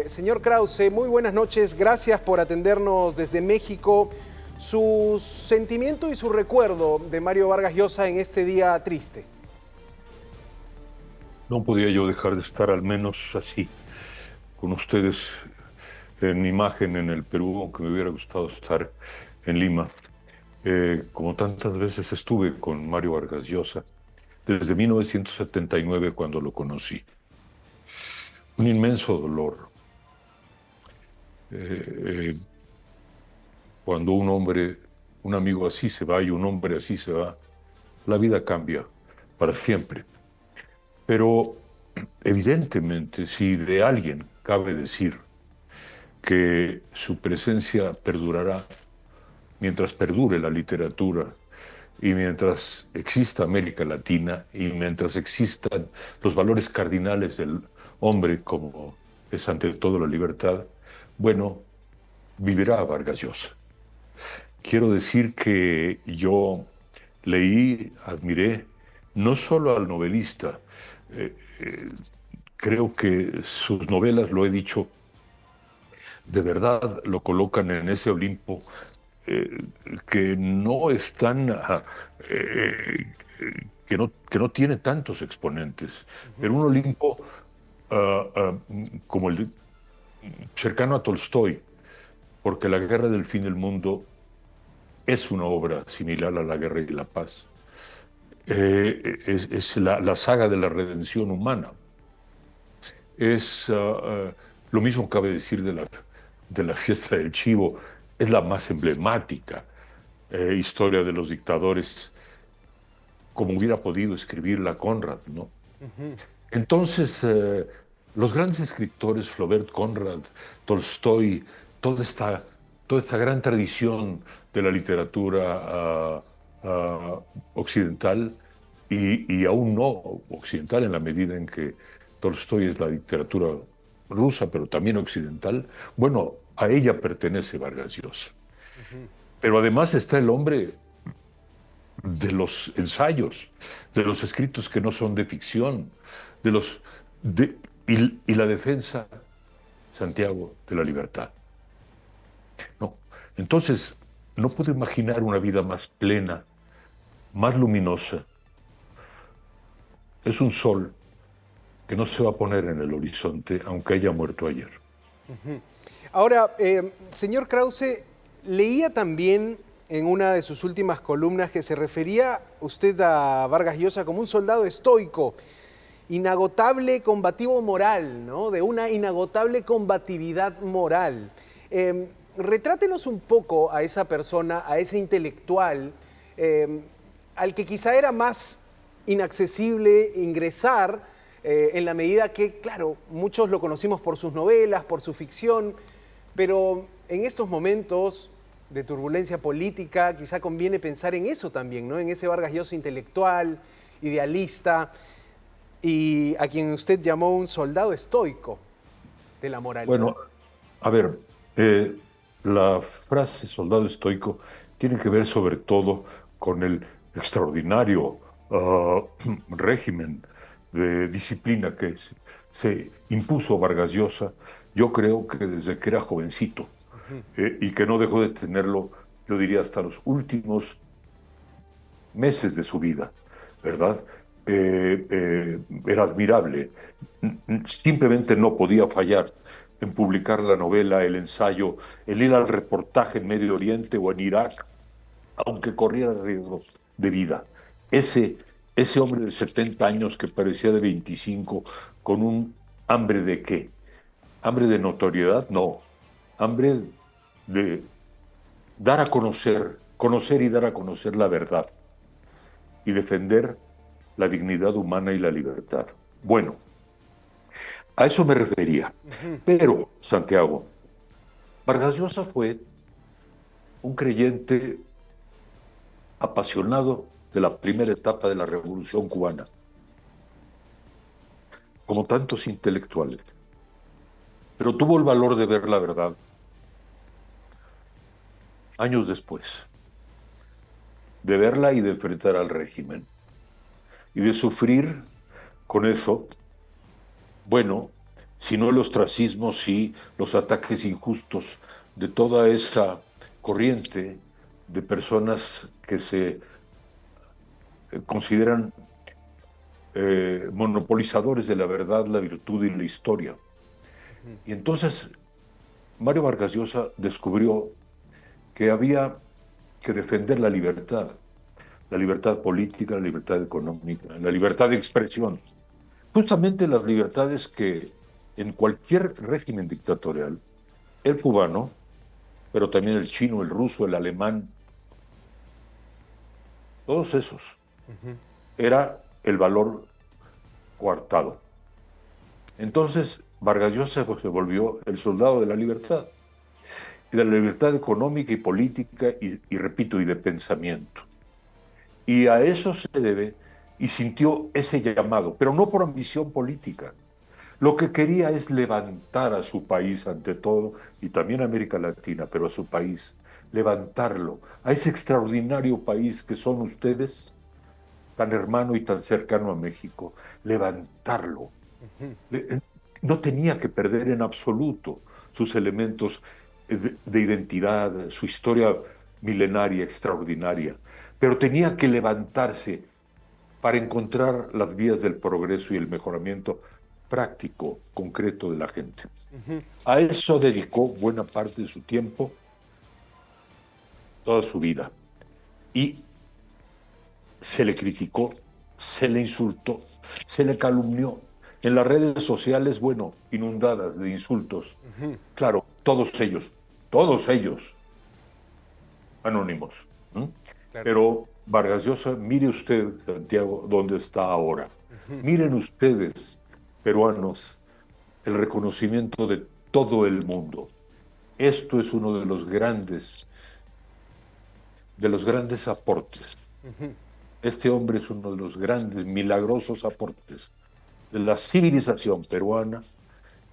Señor Krause, muy buenas noches. Gracias por atendernos desde México. Su sentimiento y su recuerdo de Mario Vargas Llosa en este día triste. No podía yo dejar de estar al menos así, con ustedes en imagen en el Perú, aunque me hubiera gustado estar en Lima. Como tantas veces estuve con Mario Vargas Llosa, desde 1979 cuando lo conocí. Un inmenso dolor. Eh, eh, Cuando un hombre, un amigo así se va y un hombre así se va, la vida cambia para siempre. Pero evidentemente, si de alguien cabe decir que su presencia perdurará mientras perdure la literatura y mientras exista América Latina y mientras existan los valores cardinales del hombre, como es ante todo la libertad, bueno, vivirá Vargas Llosa. Quiero decir que yo leí, admiré, no solo al novelista, eh, eh, creo que sus novelas, lo he dicho, de verdad lo colocan en ese Olimpo eh, que no están, que no tiene tantos exponentes, pero un Olimpo como el cercano a Tolstoy, porque La Guerra del Fin del Mundo es una obra similar a La Guerra y la Paz. Es la saga de la redención humana. Es lo mismo cabe decir de la fiesta del Chivo, es la más emblemática historia de los dictadores, como hubiera podido escribirla Conrad, ¿no? Entonces, los grandes escritores, Flaubert, Conrad, Tolstoy, toda esta, toda esta gran tradición de la literatura occidental y aún no occidental en la medida en que Tolstoy es la literatura rusa, pero también occidental, bueno, a ella pertenece Vargas Llosa. Pero además está el hombre de los ensayos, de los escritos que no son de ficción, de los y la defensa, Santiago, de la libertad. No. Entonces, no puedo imaginar una vida más plena, más luminosa. Es un sol que no se va a poner en el horizonte, aunque haya muerto ayer. Ahora, señor Krause, leía también en una de sus últimas columnas que se refería usted a Vargas Llosa como un soldado estoico, inagotable combativo moral, ¿no? De una inagotable combatividad moral. Retrátenos un poco a esa persona, a ese intelectual, al que quizá era más inaccesible ingresar en la medida que, claro, muchos lo conocimos por sus novelas, por su ficción, pero en estos momentos de turbulencia política quizá conviene pensar en eso también, ¿no? En ese Vargas Llosa intelectual, idealista, y a quien usted llamó un soldado estoico de la moralidad. Bueno, a ver, eh, la frase soldado estoico tiene que ver sobre todo con el extraordinario régimen de disciplina que se impuso Vargas Llosa, yo creo que desde que era jovencito, y que no dejó de tenerlo, yo diría, hasta los últimos meses de su vida, ¿verdad? Era admirable. Simplemente no podía fallar en publicar la novela, el ensayo, el ir al reportaje en Medio Oriente o en Irak, aunque corriera riesgos de vida. Ese, ese hombre de 70 años que parecía de 25, con un hambre de qué? ¿Hambre de notoriedad? No. Hambre de dar a conocer, conocer y dar a conocer la verdad y defender la dignidad humana y la libertad. Bueno, a eso me refería. Pero, Santiago, Vargas Llosa fue un creyente apasionado de la primera etapa de la Revolución Cubana, como tantos intelectuales, pero tuvo el valor de ver la verdad años después, de verla y de enfrentar al régimen, y de sufrir con eso, bueno, sino el ostracismo, sí, los ataques injustos de toda esa corriente de personas que se consideran monopolizadores de la verdad, la virtud y la historia. Y entonces Mario Vargas Llosa descubrió que había que defender la libertad política, la libertad económica, la libertad de expresión, justamente las libertades que en cualquier régimen dictatorial, el cubano, pero también el chino, el ruso, el alemán, todos esos, era el valor coartado. Entonces, Vargas Llosa pues, se volvió el soldado de la libertad, y de la libertad económica y política, y repito, y de pensamiento. Y a eso se debe, y sintió ese llamado, pero no por ambición política. Lo que quería es levantar a su país ante todo, y también a América Latina, pero a su país, levantarlo, a ese extraordinario país que son ustedes, tan hermano y tan cercano a México, levantarlo. Le- No tenía que perder en absoluto sus elementos de identidad, su historia milenaria, extraordinaria, pero tenía que levantarse para encontrar las vías del progreso y el mejoramiento práctico, concreto de la gente. A eso dedicó buena parte de su tiempo, toda su vida. Y se le criticó, se le insultó, se le calumnió. En las redes sociales, bueno, inundadas de insultos. Claro, todos ellos anónimos. ¿M? Claro. Pero Vargas Llosa, mire usted, Santiago, dónde está ahora. Miren ustedes, peruanos, el reconocimiento de todo el mundo. Esto es uno de los grandes aportes. Este hombre es uno de los grandes, milagrosos aportes de la civilización peruana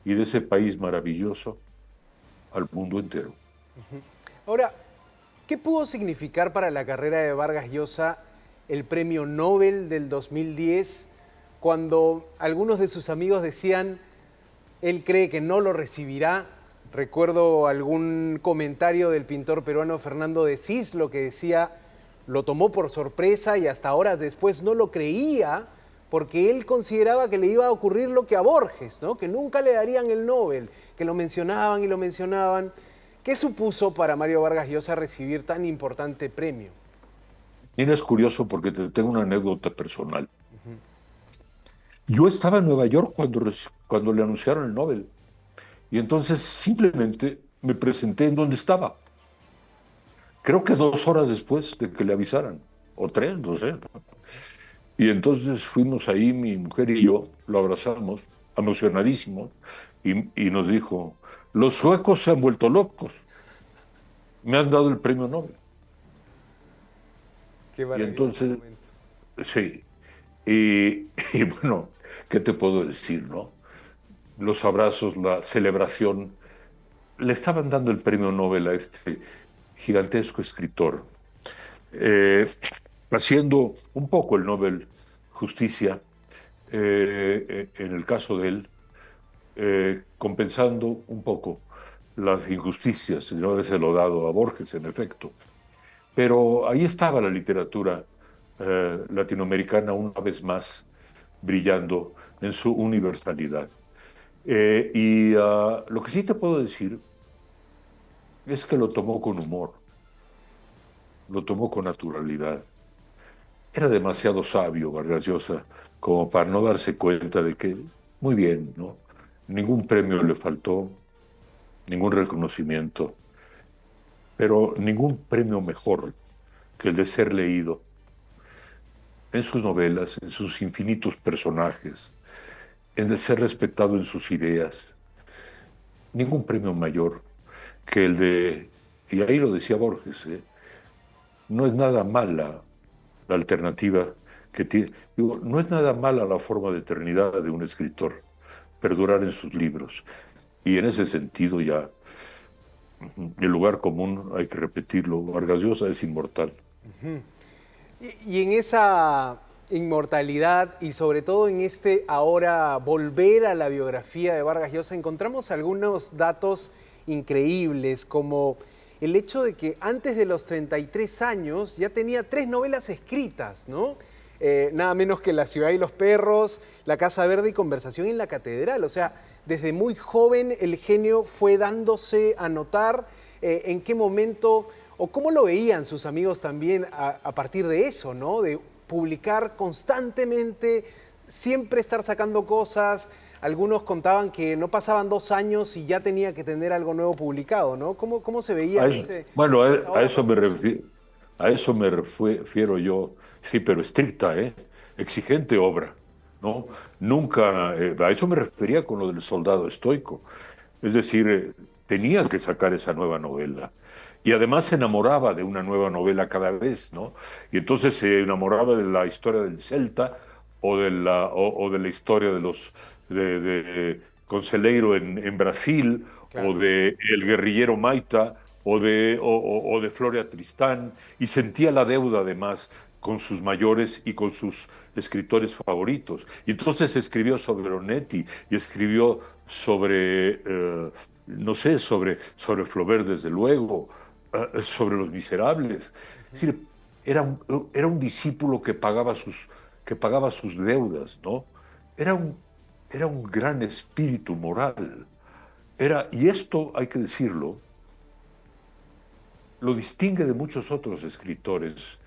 y de ese país maravilloso al mundo entero. Ahora, ¿qué pudo significar para la carrera de Vargas Llosa el premio Nobel del 2010 cuando algunos de sus amigos decían, él cree que no lo recibirá? Recuerdo algún comentario del pintor peruano Fernando de Cislo que decía, lo tomó por sorpresa y hasta horas después no lo creía porque él consideraba que le iba a ocurrir lo que a Borges, ¿no? Que nunca le darían el Nobel, que lo mencionaban y lo mencionaban. ¿Qué supuso para Mario Vargas Llosa recibir tan importante premio? Mira, es curioso porque te tengo una anécdota personal. Yo estaba en Nueva York cuando le anunciaron el Nobel y entonces simplemente me presenté en donde estaba. Creo que 2 horas después de que le avisaran, o 3, no sé. Y entonces fuimos ahí, mi mujer y yo, lo abrazamos, emocionadísimos, y nos dijo, los suecos se han vuelto locos, me han dado el premio Nobel. Qué Y maravilloso entonces, momento. sí, y bueno, ¿qué te puedo decir, no? Los abrazos, la celebración, le estaban dando el premio Nobel a este gigantesco escritor, eh, haciendo un poco el Nobel justicia, en el caso de él, compensando un poco las injusticias, no habérselo dado a Borges, en efecto. Pero ahí estaba la literatura latinoamericana una vez más brillando en su universalidad. Lo que sí te puedo decir es que lo tomó con humor, lo tomó con naturalidad. Era demasiado sabio Vargas Llosa como para no darse cuenta de que, muy bien, ¿no? Ningún premio le faltó, ningún reconocimiento, pero ningún premio mejor que el de ser leído en sus novelas, en sus infinitos personajes, en de ser respetado en sus ideas. Ningún premio mayor que el de, y ahí lo decía Borges, no es nada mala la alternativa que tiene, digo, no es nada mala la forma de eternidad de un escritor, perdurar en sus libros. Y en ese sentido ya, el lugar común, hay que repetirlo, Vargas Llosa es inmortal. Y en esa inmortalidad y sobre todo en este ahora volver a la biografía de Vargas Llosa, encontramos algunos datos increíbles, como el hecho de que antes de los 33 años ya tenía 3 novelas escritas, ¿no? Nada menos que La ciudad y los perros, La casa verde y Conversación en la catedral. O sea, desde muy joven el genio fue dándose a notar en qué momento o cómo lo veían sus amigos también a partir de eso, ¿no? De publicar constantemente, siempre estar sacando cosas. Algunos contaban que no pasaban 2 años y ya tenía que tener algo nuevo publicado, ¿no? ¿Cómo se veía Bueno, esa a hora eso me profunda? refiero, a eso me refiero yo, sí, pero estricta, exigente obra, ¿no? Nunca, a eso me refería con lo del soldado estoico. Es decir, tenía que sacar esa nueva novela. Y además se enamoraba de una nueva novela cada vez, ¿no? Y entonces se enamoraba de la historia del Celta o de la historia de los de Conselheiro en Brasil, o Claro. de El guerrillero Maita, o de Floria Tristán, y sentía la deuda además con sus mayores y con sus escritores favoritos. Y entonces escribió sobre Onetti y escribió sobre, no sé, sobre Flaubert, desde luego, sobre Los Miserables. Es decir, era un discípulo que pagaba sus deudas, ¿no? Era un, era un gran espíritu moral. Y esto, hay que decirlo, lo distingue de muchos otros escritores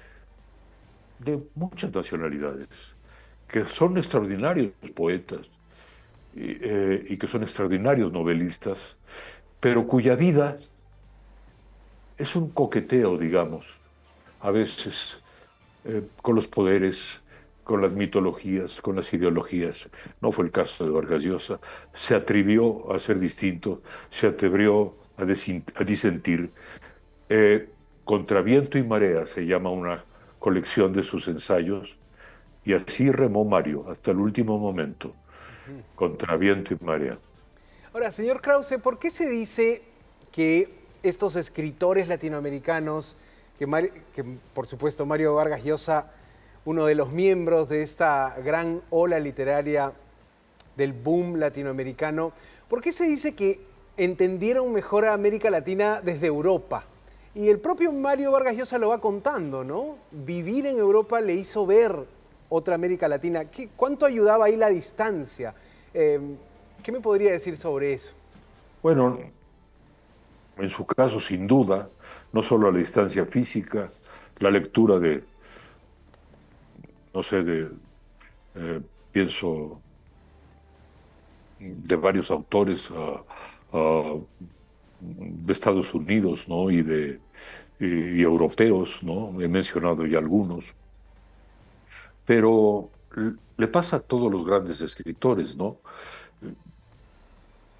de muchas nacionalidades, que son extraordinarios poetas y que son extraordinarios novelistas, pero cuya vida es un coqueteo, digamos, a veces con los poderes, con las mitologías, con las ideologías. No fue el caso de Vargas Llosa. Se atrevió a ser distinto, se atrevió a disentir. Eh, Contra viento y marea se llama una colección de sus ensayos, y así remó Mario hasta el último momento, contra viento y marea. Ahora, señor Krause, ¿por qué se dice que estos escritores latinoamericanos, que por supuesto Mario Vargas Llosa, uno de los miembros de esta gran ola literaria del boom latinoamericano, ¿por qué se dice que entendieron mejor a América Latina desde Europa? Y el propio Mario Vargas Llosa lo va contando, ¿no? Vivir en Europa le hizo ver otra América Latina. ¿Cuánto ayudaba ahí la distancia? ¿Qué me podría decir sobre eso? Bueno, en su caso, sin duda, no solo a la distancia física, la lectura no sé, eh, pienso, de varios autores de Estados Unidos, ¿no? Y europeos, ¿no? He mencionado ya algunos, pero le pasa a todos los grandes escritores, ¿no?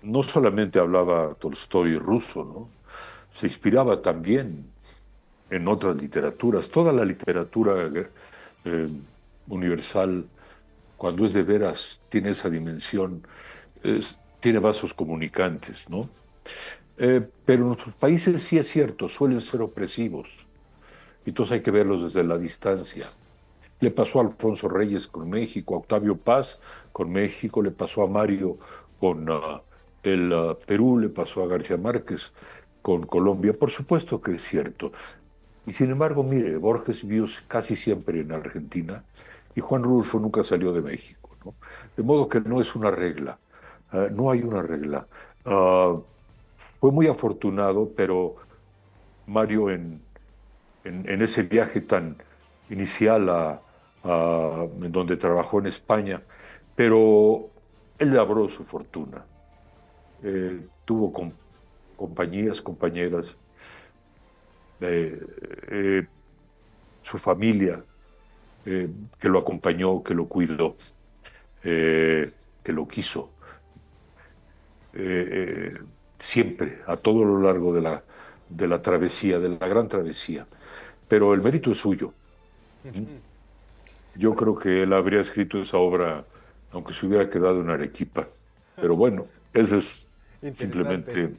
No solamente hablaba Tolstoy ruso, ¿no? Se inspiraba también en otras literaturas. Toda la literatura eh, universal, cuando es de veras, tiene esa dimensión, tiene vasos comunicantes, ¿no? Pero en nuestros países sí es cierto, suelen ser opresivos, entonces hay que verlos desde la distancia. Le pasó a Alfonso Reyes con México, a Octavio Paz con México, le pasó a Mario con el Perú, le pasó a García Márquez con Colombia. Por supuesto que es cierto. Y sin embargo, mire, Borges vivió casi siempre en Argentina y Juan Rulfo nunca salió de México, ¿no? De modo que no es una regla, no hay una regla. Ah, Fue muy afortunado, pero Mario en ese viaje tan inicial en donde trabajó en España, pero él labró su fortuna. Tuvo compañías, compañeras, eh, eh, su familia, eh, que lo acompañó, que lo cuidó, eh, que lo quiso, eh, siempre, a todo lo largo de la travesía, de la gran travesía. Pero el mérito es suyo. ¿Mm? Yo Ahora, creo que él habría escrito esa obra aunque se hubiera quedado en Arequipa. Pero bueno, eso es interesante. simplemente...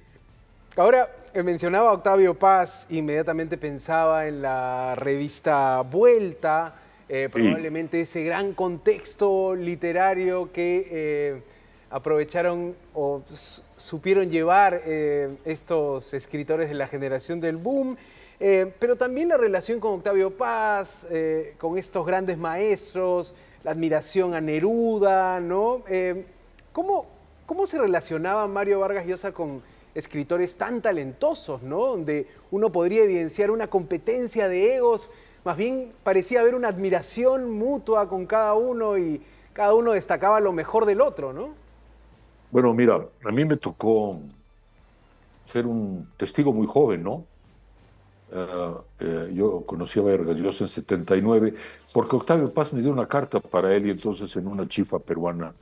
Ahora, mencionaba a Octavio Paz, inmediatamente pensaba en la revista Vuelta, Sí, probablemente ese gran contexto literario que aprovecharon o supieron llevar estos escritores de la generación del boom, pero también la relación con Octavio Paz, con estos grandes maestros, la admiración a Neruda, ¿no? ¿Cómo, ¿Cómo se relacionaba Mario Vargas Llosa con escritores tan talentosos, ¿no? Donde uno podría evidenciar una competencia de egos, más bien parecía haber una admiración mutua con cada uno y cada uno destacaba lo mejor del otro, ¿no? bueno, mira, a mí me tocó ser un testigo muy joven, ¿no? Yo conocí a Vargas Llosa en 79, porque Octavio Paz me dio una carta para él y entonces en una chifa peruana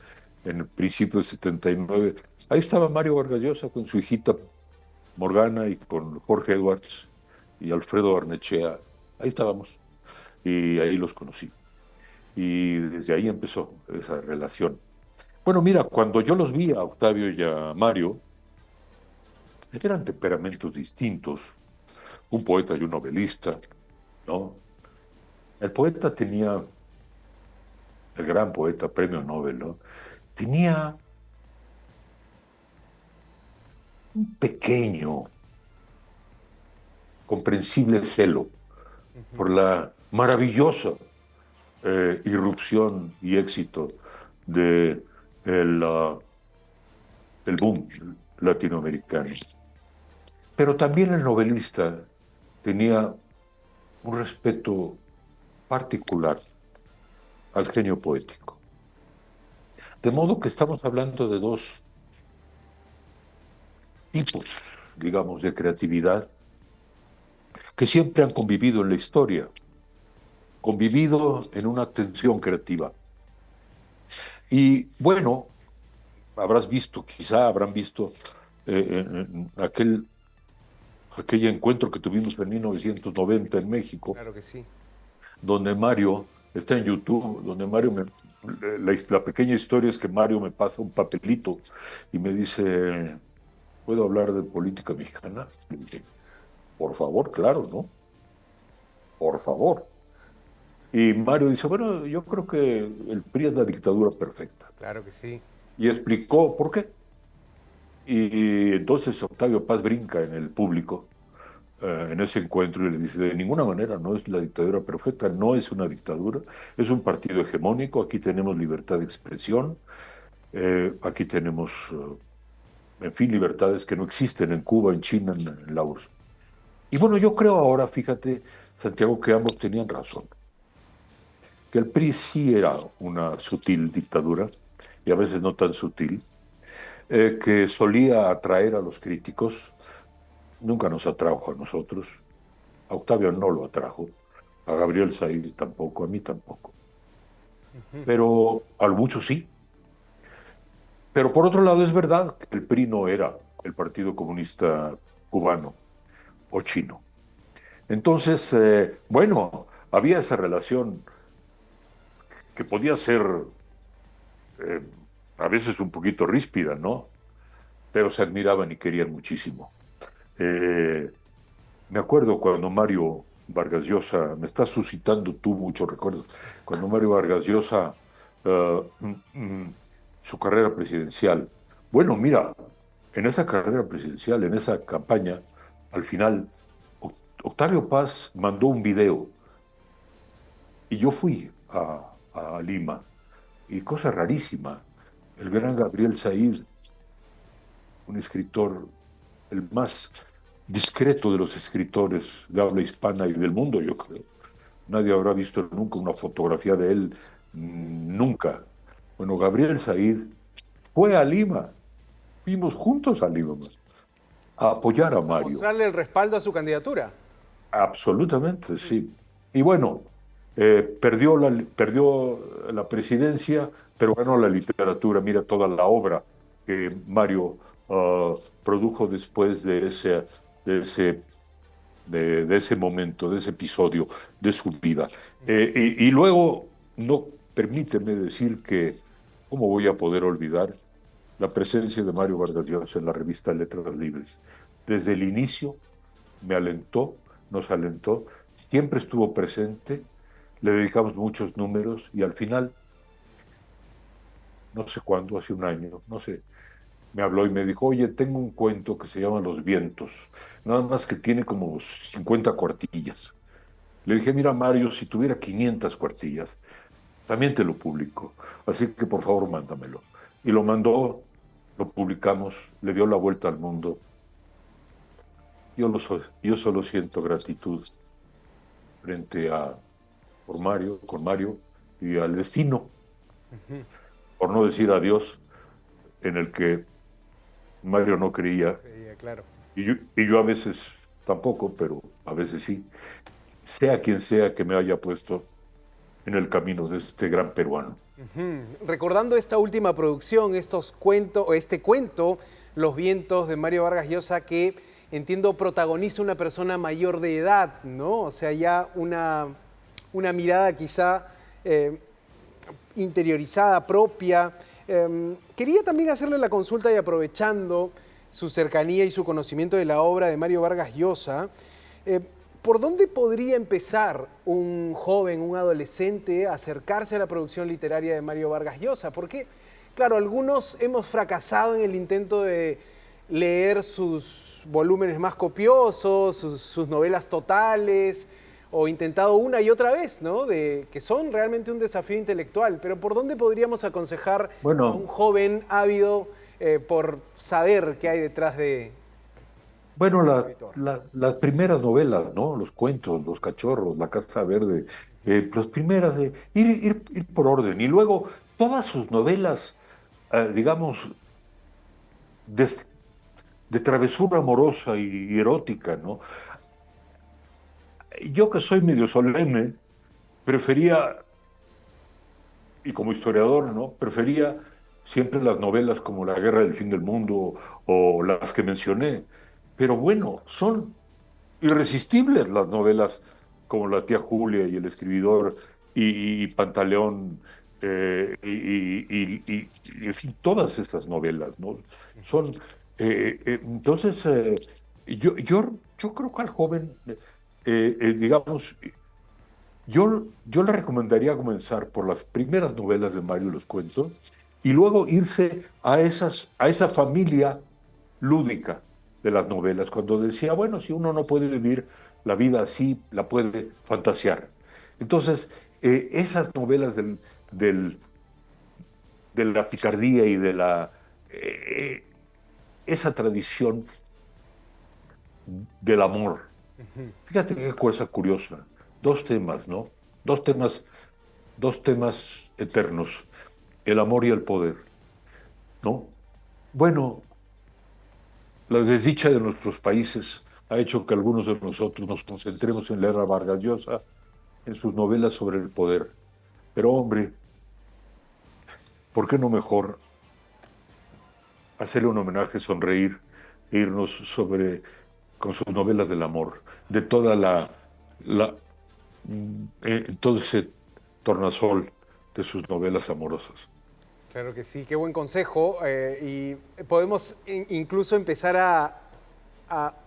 en el principio de 79, ahí estaba Mario Vargas Llosa con su hijita Morgana y con Jorge Edwards y Alfredo Barnechea, ahí estábamos y ahí los conocí. Y desde ahí empezó esa relación. Bueno, mira, cuando yo los vi a Octavio y a Mario, eran temperamentos distintos, un poeta y un novelista, ¿no? El poeta tenía, el gran poeta, premio Nobel, ¿no? Tenía un pequeño, comprensible celo por la maravillosa irrupción y éxito de el, ah, el boom latinoamericano. Pero también el novelista tenía un respeto particular al genio poético. De modo que estamos hablando de dos tipos, digamos, de creatividad que siempre han convivido en la historia, convivido en una tensión creativa. Y bueno, habrás visto, quizá habrán visto en aquel encuentro que tuvimos en 1990 en México, Claro que sí. donde Mario, está en YouTube, donde Mario la pequeña historia es que Mario me pasa un papelito y me dice, ¿puedo hablar de política mexicana? Le dije, por favor, claro, ¿no? Por favor. Y Mario dice, bueno, yo creo que el PRI es la dictadura perfecta. Claro que sí. Y explicó por qué. Y entonces Octavio Paz brinca en el público, en ese encuentro, y le dice, de ninguna manera no es la dictadura perfecta, no es una dictadura, es un partido hegemónico, aquí tenemos libertad de expresión, aquí tenemos, en fin, libertades que no existen en Cuba, en China, en la URSS. Y bueno, yo creo ahora, fíjate, Santiago, que ambos tenían razón, que el PRI sí era una sutil dictadura, y a veces no tan sutil, que solía atraer a los críticos, nunca nos atrajo a nosotros, a Octavio no lo atrajo, a Gabriel Said tampoco, a mí tampoco, pero a muchos sí. Pero por otro lado es verdad que el PRI no era el Partido Comunista cubano o chino. Entonces, bueno, había esa relación que podía ser eh, a veces un poquito ríspida, ¿no? Pero se admiraban y querían muchísimo. Eh, Me acuerdo cuando Mario Vargas Llosa, me está suscitando tú muchos recuerdos, cuando Mario Vargas Llosa, su carrera presidencial. Bueno, mira, en esa carrera presidencial, en esa campaña, al final, Octavio Paz mandó un video y yo fui a Lima. Y cosa rarísima, el gran Gabriel Said, un escritor, el más discreto de los escritores de habla hispana y del mundo, yo creo. Nadie habrá visto nunca una fotografía de él, nunca. Bueno, Gabriel Said fue a Lima, fuimos juntos a Lima a apoyar a A Mario. mostrarle el respaldo a su candidatura. Absolutamente, sí. Y bueno, perdió la presidencia, pero ganó la literatura. Mira toda la obra que Mario produjo después de ese, de ese momento, de ese episodio de su vida. Y luego, no, permíteme decir que, ¿cómo voy a poder olvidar la presencia de Mario Vargas Llosa en la revista Letras Libres? Desde el inicio me alentó, nos alentó, siempre estuvo presente, le dedicamos muchos números y al final, no sé cuándo, hace un año, no sé, me habló y me dijo, oye, tengo un cuento que se llama Los vientos, nada más que tiene como 50 cuartillas. Le dije, mira, Mario, si tuviera 500 cuartillas, también te lo publico. Así que por favor, mándamelo. Y lo mandó, lo publicamos, le dio la vuelta al mundo. Yo solo siento gratitud frente a, por Mario, con Mario y al destino, por no decir adiós, en el que Mario no creía, Claro. y yo a veces tampoco, pero a veces sí, sea quien sea que me haya puesto en el camino de este gran peruano. Recordando esta última producción, estos cuentos, o este cuento, Los vientos de Mario Vargas Llosa, que entiendo protagoniza una persona mayor de edad, ¿no? O sea, ya una mirada quizá interiorizada, propia. Quería también hacerle la consulta y aprovechando su cercanía y su conocimiento de la obra de Mario Vargas Llosa, eh, ¿por dónde podría empezar un joven, un adolescente a acercarse a la producción literaria de Mario Vargas Llosa? Porque, claro, algunos hemos fracasado en el intento de leer sus volúmenes más copiosos, sus novelas totales, o intentado una y otra vez, ¿no? Que son realmente un desafío intelectual. Pero ¿por dónde podríamos aconsejar a un Bueno, joven ávido por saber qué hay detrás de bueno, un escritor? las primeras novelas, ¿no? Los cuentos, Los Cachorros, La Casa Verde, las primeras de ir por orden. Y luego todas sus novelas, digamos, de, de travesura amorosa y erótica, ¿no? Yo que soy medio solemne, prefería, y como historiador, ¿no? Prefería siempre las novelas como La Guerra del Fin del Mundo o las que mencioné. Pero bueno, son irresistibles las novelas como La tía Julia y El escribidor y Pantaleón en fin, todas estas novelas, ¿no? Son, entonces, yo creo que al joven, digamos, yo le recomendaría comenzar por las primeras novelas de Mario los cuentos y luego irse a esa familia lúdica de las novelas, cuando decía, bueno, si uno no puede vivir la vida así, la puede fantasear. Entonces, esas novelas del- de la picardía y de eh, esa tradición del amor. Fíjate qué cosa curiosa. Dos temas, ¿no? Dos temas, dos temas eternos, el amor y el poder, ¿no? Bueno, la desdicha de nuestros países ha hecho que algunos de nosotros nos concentremos en leer a Vargas Llosa, en sus novelas sobre el poder. Pero hombre, ¿por qué no mejor hacerle un homenaje, sonreír e irnos con sus novelas del amor, de toda la todo ese tornasol de sus novelas amorosas? Claro que sí, qué buen consejo. Y podemos incluso empezar a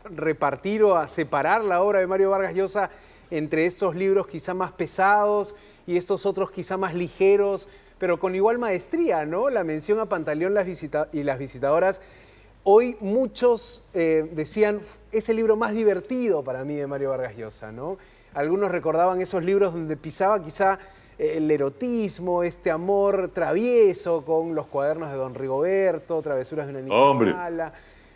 repartir o a separar la obra de Mario Vargas Llosa entre estos libros quizá más pesados y estos otros quizá más ligeros, pero con igual maestría, ¿no? La mención a Pantaleón y las visitadoras. Hoy muchos decían, es el libro más divertido para mí de Mario Vargas Llosa, ¿no? Algunos recordaban esos libros donde pisaba quizá el erotismo, este amor travieso con los cuadernos de Don Rigoberto, Travesuras de una niña Hombre, mala.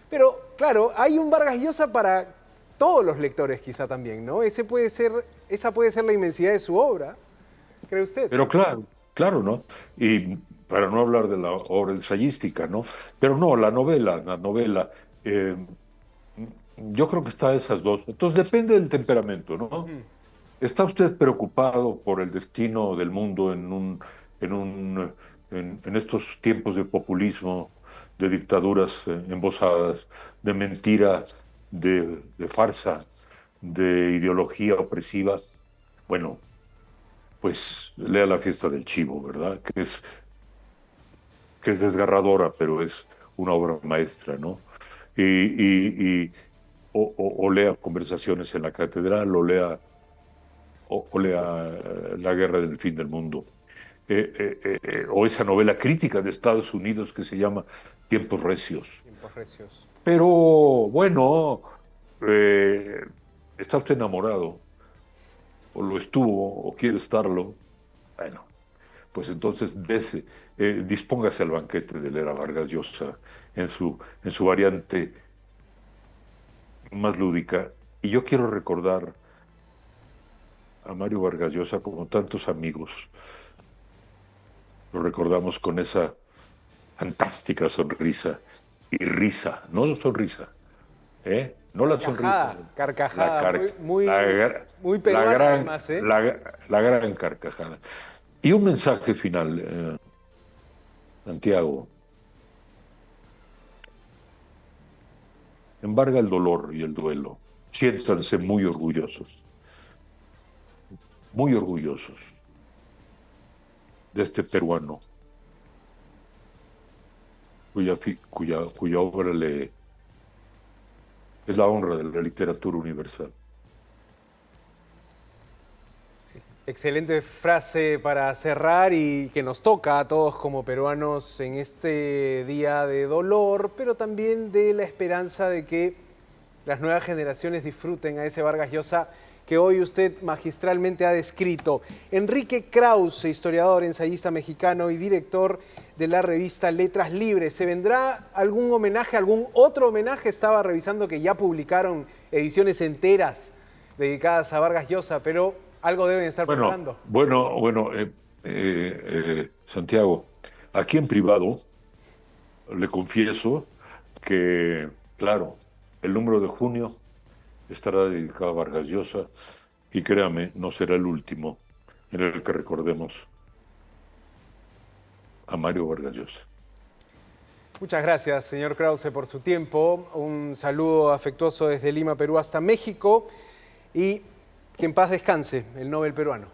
Pero claro, hay un Vargas Llosa para todos los lectores quizá también, ¿no? Esa puede ser la inmensidad de su obra, ¿cree usted? pero claro, claro, ¿no? Y para no hablar de la obra ensayística, ¿no? Pero no, la novela, eh, yo creo que está esas dos. Entonces depende del temperamento, ¿no? ¿Está usted preocupado por el destino del mundo en estos tiempos de populismo, de dictaduras embosadas, de mentira, de farsa, de ideología opresiva? Bueno, pues lea La fiesta del chivo, ¿verdad? Que es desgarradora, pero es una obra maestra, ¿no? O lea Conversaciones en la Catedral, o lea La guerra del fin del mundo, o esa novela crítica de Estados Unidos que se llama Tiempos Recios. Tiempos recios. Pero bueno, eh, ¿está usted enamorado? ¿O lo estuvo? ¿O quiere estarlo? Bueno, pues entonces dispóngase al banquete de Lera Vargas Llosa en su variante más lúdica. Y yo quiero recordar a Mario Vargas Llosa como tantos amigos. Lo recordamos con esa fantástica sonrisa y risa, no sonrisa, ¿eh? No la sonrisa, Carcajada, la, carcajada, car- la, muy, gra- muy la peruana gran, además, ¿eh? la gran carcajada. Y un mensaje final, Santiago, embarga el dolor y el duelo, siéntanse muy orgullosos de este peruano cuya obra es la honra de la literatura universal. Excelente frase para cerrar y que nos toca a todos como peruanos en este día de dolor, pero también de la esperanza de que las nuevas generaciones disfruten a ese Vargas Llosa que hoy usted magistralmente ha descrito. Enrique Krause, historiador, ensayista mexicano y director de la revista Letras Libres. ¿Se vendrá algún homenaje, algún otro homenaje? Estaba revisando que ya publicaron ediciones enteras dedicadas a Vargas Llosa, pero algo deben estar preparando. Santiago, aquí en privado le confieso que, claro, el número de junio estará dedicado a Vargas Llosa y créame, no será el último en el que recordemos a Mario Vargas Llosa. Muchas gracias, señor Krause, por su tiempo. Un saludo afectuoso desde Lima, Perú, hasta México. Y que en paz descanse el Nobel peruano.